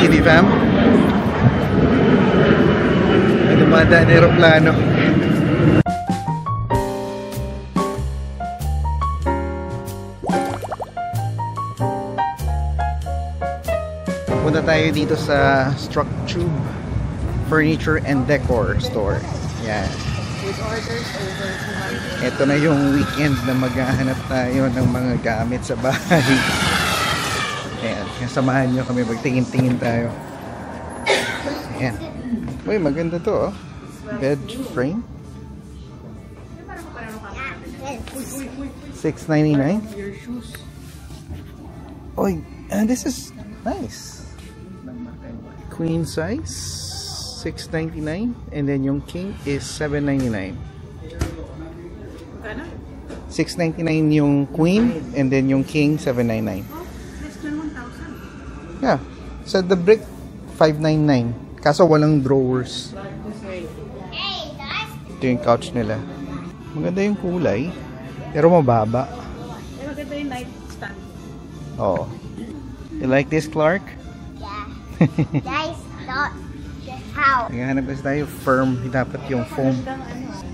TV fam. May dumadaan na aeroplano. Punta tayo dito sa Structube Furniture and Decor Store. Yan. Ito na yung weekend na maghahanap tayo ng mga gamit sa bahay. Ayan, samahan nyo kami, magtingin-tingin tayo. Ayan. Uy, maganda to oh. Bed frame. $6.99. Uy, this is nice. Queen size $6.99 and then yung king is $7.99. $6.99 yung queen and then yung king $7.99. Yeah. So the brick $5.99. Kaso walang drawers. Ito yung couch nila. Maganda yung kulay. Pero mababa. Maganda yung nightstand. Oh. You like this, Clark? Yeah. That is not the house. Naghahanap kasi tayo firm. Dapat yung foam.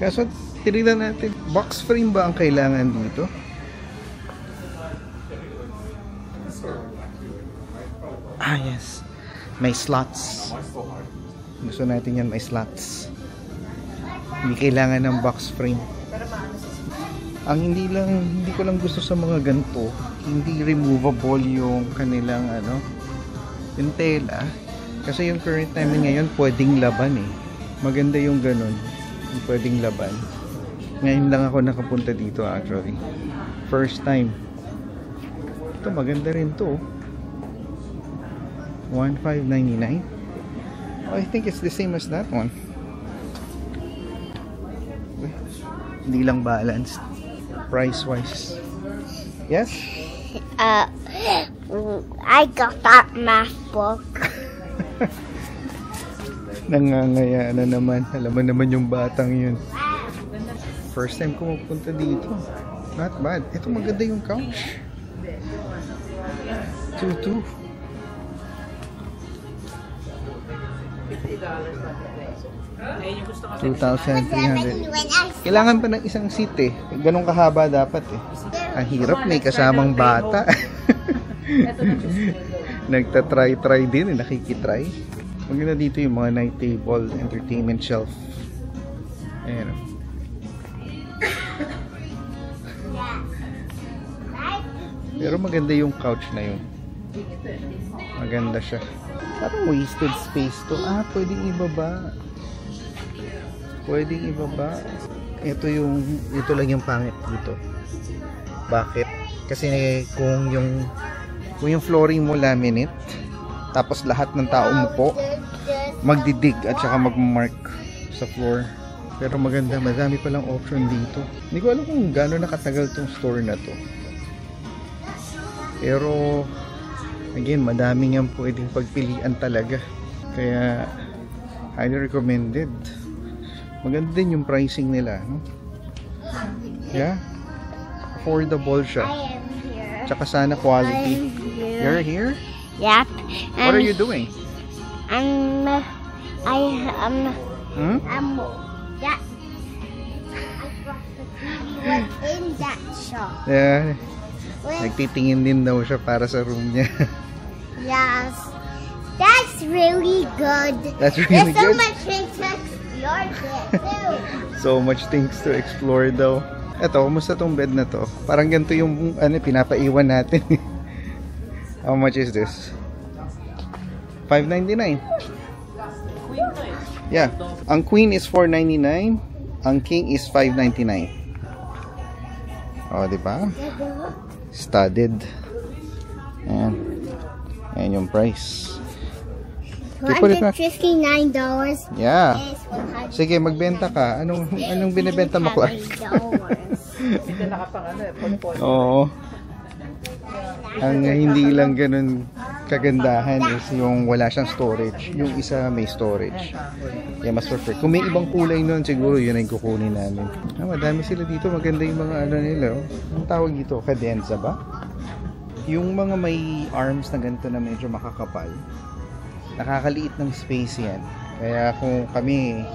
Kaso tinignan natin. Box frame ba ang kailangan dito? Ah, yes. May slots. Gusto natin yan, may slots. Hindi kailangan ng box frame. Ang hindi ko lang gusto sa mga ganito, hindi removable yung kanilang yung tela. Kasi yung current namin ngayon, pwedeng laban eh. Maganda yung ganun. Yung pwedeng laban. Ngayon lang ako nakapunta dito actually. First time. Ito, maganda rin to. $1,599. Oh, I think it's the same as that one. Hindi lang balanced price wise. Yes? I got that math book. Nangangaya na naman. Alam mo naman yung batang yun. First time ko mapunta dito. Not bad. Ito maganda yung couch. 2,200. $2,300. Kailangan pa ng isang seat eh. Ganun kahaba dapat eh. Ang hirap, may kasamang bata. Nagtatry-try din eh. Nakikitry. Maganda dito yung mga night table, entertainment shelf. Ayan. Pero maganda yung couch na yun. Maganda siya. Parang wasted space to. Ah, pwedeng ibaba. Pwedeng ibaba. Ito lang yung pangit dito. Bakit? Kasi kung yung flooring mo laminate, tapos lahat ng tao mo po magdidig at saka magmark sa floor. Pero maganda, madami palang option dito. Hindi ko alam kung gaano nakatagal tong store na to. Pero again, madami nga pwedeng pagpilian talaga. Kaya highly recommended. Maganda din yung pricing nila, no? Yeah. Affordable siya. I am here. Tsaka sana quality. You're here? Yep. What are you doing? That. I was in that shop. Yeah. Nagtitingin din daw siya para sa room niya. Yes. That's really good. That's really There's so good. much things to explore there too. So much things to explore daw. Eto, kumusta tong bed na to? Parang ganito yung pinapaiwan natin. How much is this? $5.99. Yeah. Ang queen is $4.99. Ang king is $5.99. Oh, di ba? Studded. Ayan. Ayan yung price. $159. Yeah. Sige, magbenta ka. Anong binibenta mo, Clark? Oo. Ang hindi lang ganun kagandahan is yung wala siyang storage. Yung isa may storage. Kaya mas prefer. Kung may ibang kulay nun, siguro yun ay kukunin namin. Madami sila dito. Maganda yung mga nila. Ang tawag dito, cadenza ba? Yung mga may arms na ganito na medyo makakapal. Nakakaliit ng space yan. Kaya kung kami,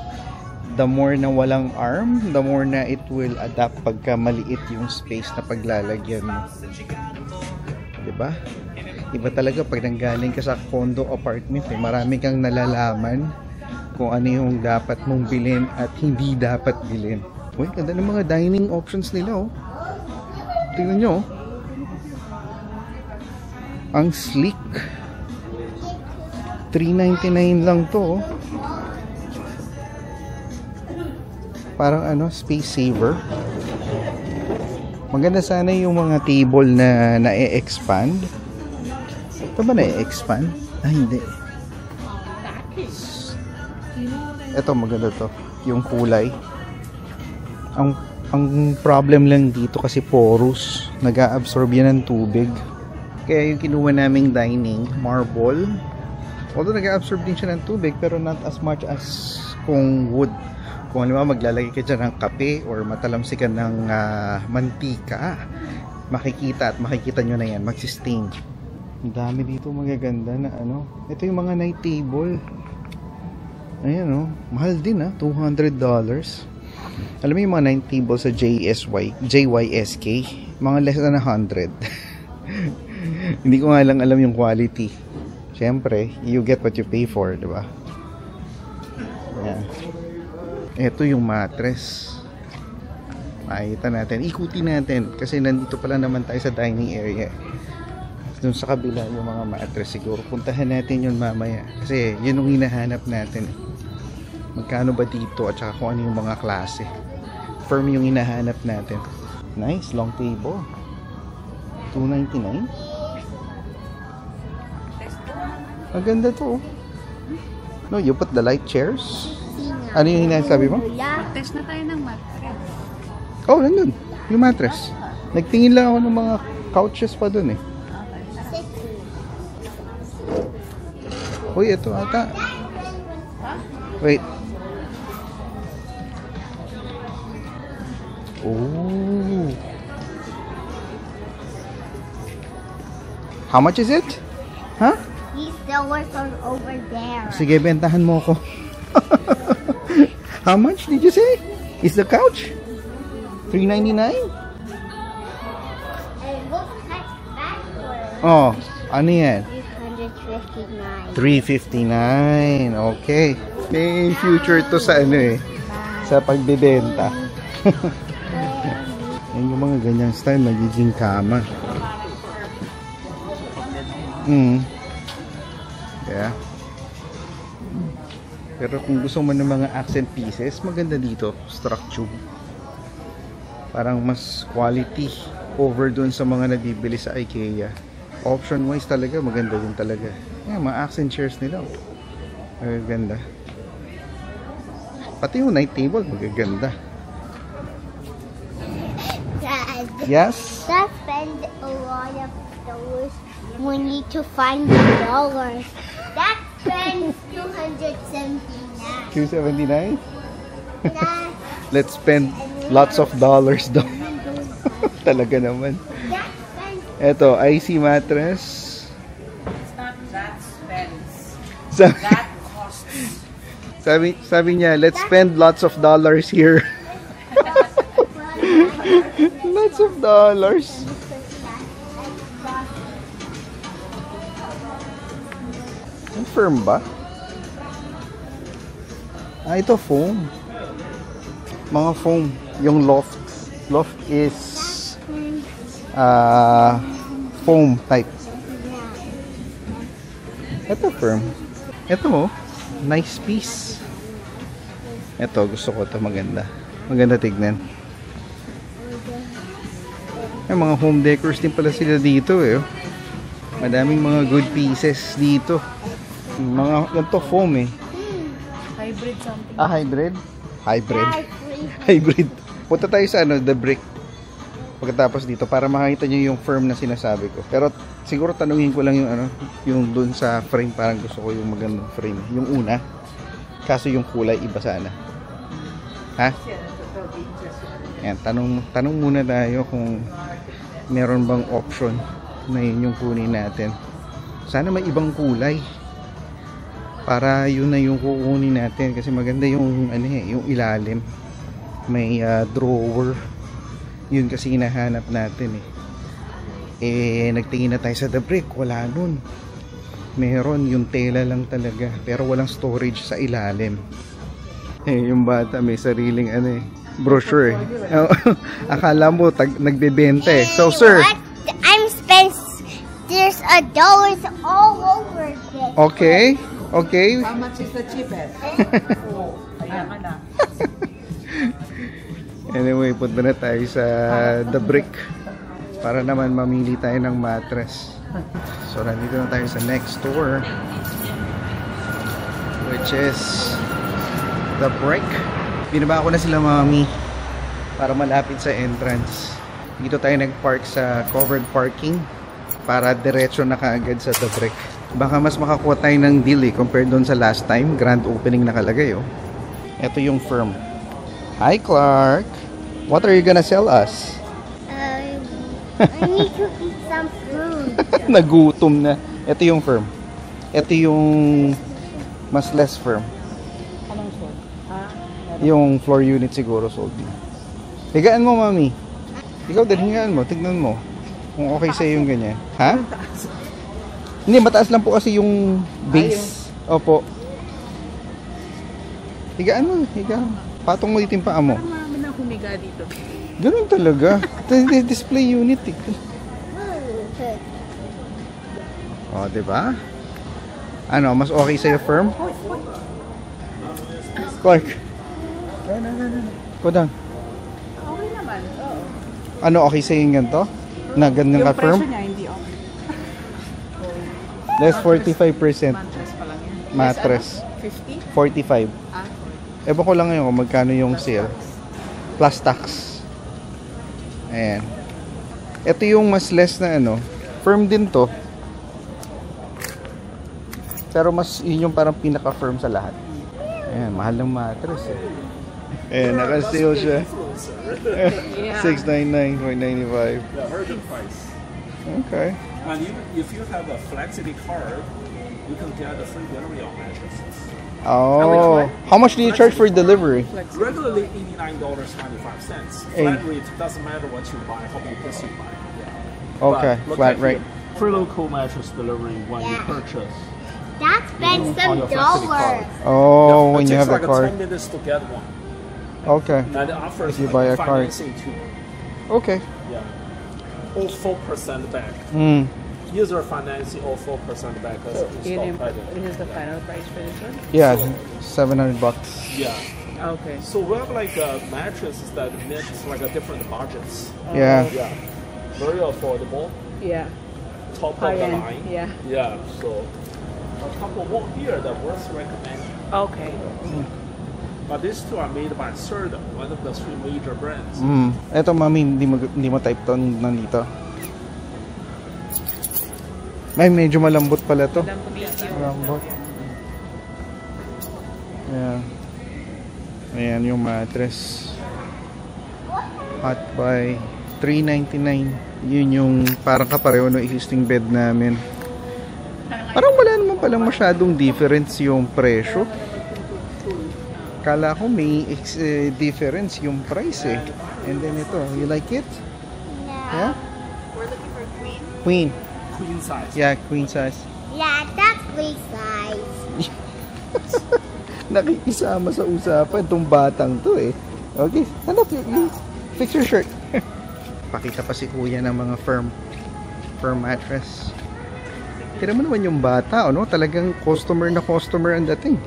the more na walang arm, the more na it will adapt pagka maliit yung space na paglalagyan mo. Diba? Iba talaga pag nanggaling ka sa condo apartment, marami kang nalalaman kung ano yung dapat mong bilhin at hindi dapat bilhin. Uy, ganda ng mga dining options nila, oh. Tingnan nyo, oh. Ang sleek. $3.99 lang to, oh. Parang ano, space saver. Maganda sana yung mga table na na-expand. Ito ba na-expand? Ah, hindi. Ito maganda to, yung kulay. Ang problem lang dito kasi porous, nag-a-absorb yan ng tubig. Kaya yung kinuha naming dining, marble, although nag-a-absorb din siya ng tubig, pero not as much as kung wood. Kung ano ba, maglalagay ka dyan ng kape or matalamsikan ng mantika, makikita nyo na yan, magsistain. Ang dami dito magaganda na ano. Ito yung mga night table. Ayan, oh, mahal din, $200. Alam mo yung mga night table sa JYSK, mga less than 100. Hindi ko nga lang alam yung quality. Siyempre, you get what you pay for, di ba? Ayan. Ito yung mattress. Makikita natin. Ikutin natin. Kasi nandito pala naman tayo sa dining area. Doon sa kabila yung mga mattress. Siguro puntahan natin yun mamaya. Kasi yun yung hinahanap natin. Magkano ba dito at saka kung ano yung mga klase. Firm yung hinahanap natin. Nice, long table. $2.99. Ang ganda to. No, you put the light chairs. Ano yung hinasabi mo? Test na tayo ng mattress. Oh, nandun. Yung mattress. Nagtingin lang ako ng mga couches pa dun eh. Uy, ito ata. Wait. Oh. How much is it? Huh? These doors are over there. Sige, bentahan mo ako. How much did you say? Is the couch? $3.99? And look at backwards. Oh, ano yan? $359. $3.59. Okay. May future to sa ano eh. Sa pagbebenta. Yan yung mga ganyang style, magiging kama. Yeah. Pero kung gusto mo ng mga accent pieces, maganda dito, structure. Parang mas quality over dun sa mga nabibili sa IKEA. Option wise talaga, maganda din talaga. Yan, mga accent chairs nila. Magaganda. Pati yung night table, magaganda. Dad, Yes? that spend a lot of dollars. We need to find the dollars. That spends $279. $279? That Let's spend lots of dollars daw. Talaga naman. spends Eto, IC mattress. It's not that spends. Sabi, That costs. sabi niya, let's spend lots of dollars here. Lots of dollars. Ang firm ba? Ah, ito foam. Mga foam. Yung loft. Loft is foam type. Ito firm. Ito oh. Nice piece. Ito, gusto ko ito. Maganda. Maganda tignan. Ay, mga home decors din pala sila dito eh. Madaming mga good pieces dito. Mga, ganito foam eh. Hybrid something. Ah, hybrid? Hybrid. Hybrid. Punta tayo sa ano, the brick. Pagkatapos dito para makita nyo yung firm na sinasabi ko. Pero siguro tanungin ko lang yung ano, yung dun sa frame, parang gusto ko yung magandang frame. Yung una. Kaso yung kulay iba sana. Ha? Yan, tanong muna tayo kung meron bang option na yun yung kunin natin. Sana may ibang kulay. Para yun na yung kukunin natin kasi maganda yung ano yung ilalim. May drawer. Yun kasi hinahanap natin nagtingin na tayo sa The Brick, wala nun. Meron yung tela lang talaga pero walang storage sa ilalim. Yung bata may sariling brochure akala mo nagbebenta So sir, What? I'm spent. There's dollars all over this. okay. How much is the cheapest? Oh, ayan ka na. Anyway, punta na tayo sa The Brick para naman mamili tayo ng mattress. So nandito na tayo sa next store, which is The Brick. Binaba ko na sila mami para malapit sa entrance. Dito tayo nag-park sa covered parking para diretso na kaagad sa The Brick. Baka mas makakuha tayo ng deal compared doon sa last time. Grand opening nakalagay Ito yung firm. Hi Clark, what are you gonna sell us? I need to eat some food. Nagutom na. Ito yung firm. Ito yung mas less firm. Anong phone? Yung floor unit siguro sold din. Higaan mo mami. Ikaw din higaan mo. Tignan mo. Kung okay sa'yo yung ganyan. Ha? Hindi, mataas lang po kasi yung base. Opo. Higaan mo. Higaan. Patong mo dito yung paa mo. Parang marami na humiga dito. Ganun talaga. Display unit diba? Ano, mas okay sa'yo firm? Clark. Go down. Okay naman, oo. Ano, okay sa'yo yung ganito? Na ganyan ka firm? Yung presyo niya, hindi okay. Less 45%. Mattress pa lang yan. Mattress. Yes, 50? 45. Ewan ko lang ngayon kung magkano yung sale. Plus tax. Ayan. Ito yung mas less na firm din to. Pero mas yun yung parang pinaka-firm sa lahat. Ayan, mahal ng mattress Ayan, naka-sale siya. 699, 495. The urban price. Okay. And if you have a Flexity card, you can get a free delivery on mattresses. Oh, how much do you charge for delivery? Regularly $89.95. Hey. Flat rate doesn't matter what you buy, how many pieces you buy. Okay, But look flat at rate. here. Free local mattress delivery when you Yeah. purchase. That spent on some your Flexity card. dollars. Oh, when it you takes have the like card. 10 minutes to get one. Okay. And it offers If you buy a card. financing too. Okay. Yeah. All 4% back. Mm. User financing all 4% back as install credit. This is the final price for this one? Yeah, $700. Yeah. Okay. So we have like mattresses that mix like a different budgets. Yeah. Yeah. Very affordable. Yeah. Top of High the end. line. Yeah. Yeah. So a couple more here that worth recommending. Okay. But these two are made by Serta, one of the three major brands. Eto mami, hindi mo type to nandito. Ay, medyo malambot pala to. Malambot. Ayan. Ayan yung mattress. Hot Buy. $399. Yun yung parang kapareho ng existing bed namin. Parang wala naman palang masyadong difference yung presyo. Kala ko may difference yung price And then ito, you like it? Yeah? We're looking for Queen. queen. Queen size. Yeah, queen size. Yeah, that's queen size. Nakikisama sa usapan tong batang to Okay, hanap you fix your shirt. Pakita pa si kuya ng mga firm mattress. Tira mo naman yung bata, talagang customer ang dating.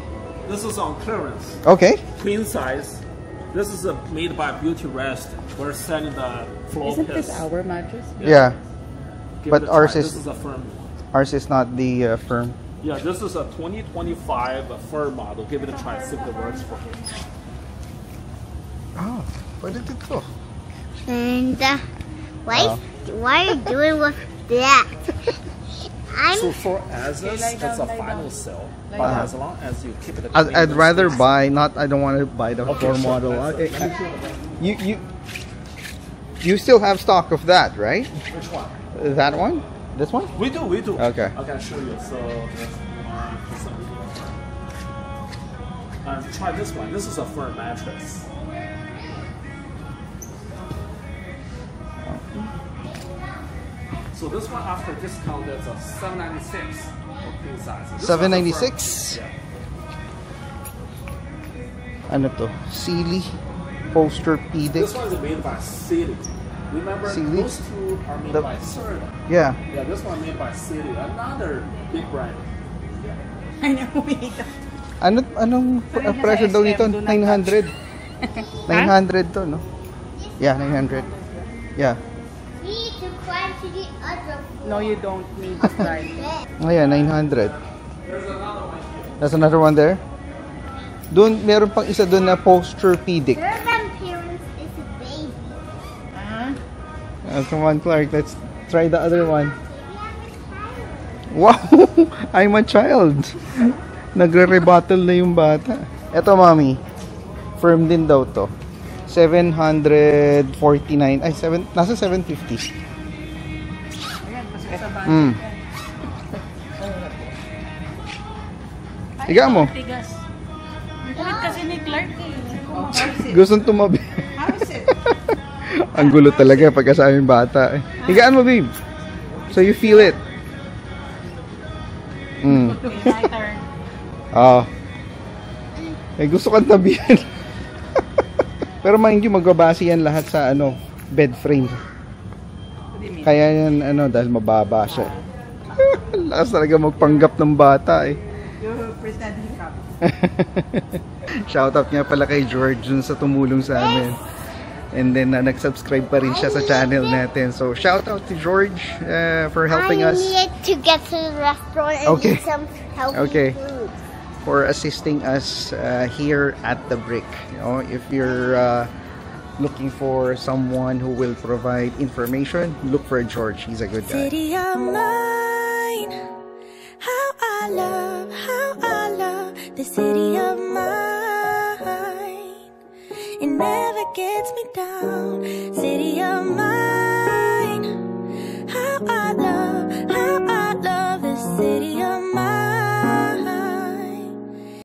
This is on clearance. Okay. Queen size. This is made by Beauty Rest. We're selling the floor Isn't piece. this our mattress? Yeah. Give but it a try. ours is- This is a firm. Ours is not the firm. Yeah, this is a 2025 firm model. Give it a try. See if it works for you. Oh, pwede dito. And what are you doing with that? So for Asus, it's a final sale. But as long as you keep it. I'd rather buy, I don't want to buy the Okay, floor sure. model. You still have stock of that, right? Which one? That one? This one? We do. Okay. I can show you. So Try this one. This is a firm mattress. So this one after discount is a $796 for king size. This $796. Yeah. Ano to? Sealy Posturepedic. This one is made by Sealy. Remember, Sealy? those two are made by Serta. Yeah. Yeah, this one made by Sealy, another big brand. Anong presyo daw dito? 900. 900 to, no? Yeah, 900. Yeah. We need to climb to the other floor. No, you don't need to climb. Ayan, 900. There's another one here. There's another one there. Doon, meron pang isa doon na Posturepedic. Your grandparents is a baby. Come on, Clark. Let's try the other one. Wow! I'm a child. Nagre-rebuttal na yung bata. Eto, mami. Firm din daw to. 749. Ay, nasa 750. Higa mo. Tigas. Kulit kasi ni Clark eh. Gustong tumabi. How is it? Ang gulo talaga pagka sa aming bata. Higaan mo, babe. So you feel it. Lighter. Gusto kang tabihan. Pero mind you, magbabase yan lahat sa bed frame. Kaya yan dahil mababa siya. Lakas talaga magpanggap ng bata eh. You pretend hiccup. Shoutout nga pala kay George dun sa tumulong sa amin. And then nag-subscribe pa rin siya sa channel natin. So shoutout to George for helping us. I need to get to the restaurant and Okay. eat some healthy food. For assisting us here at the Brick. If you're looking for someone who will provide information, look for George. He's a good guy. City of mine, how I love the city of mine. It never gets me down. City of mine.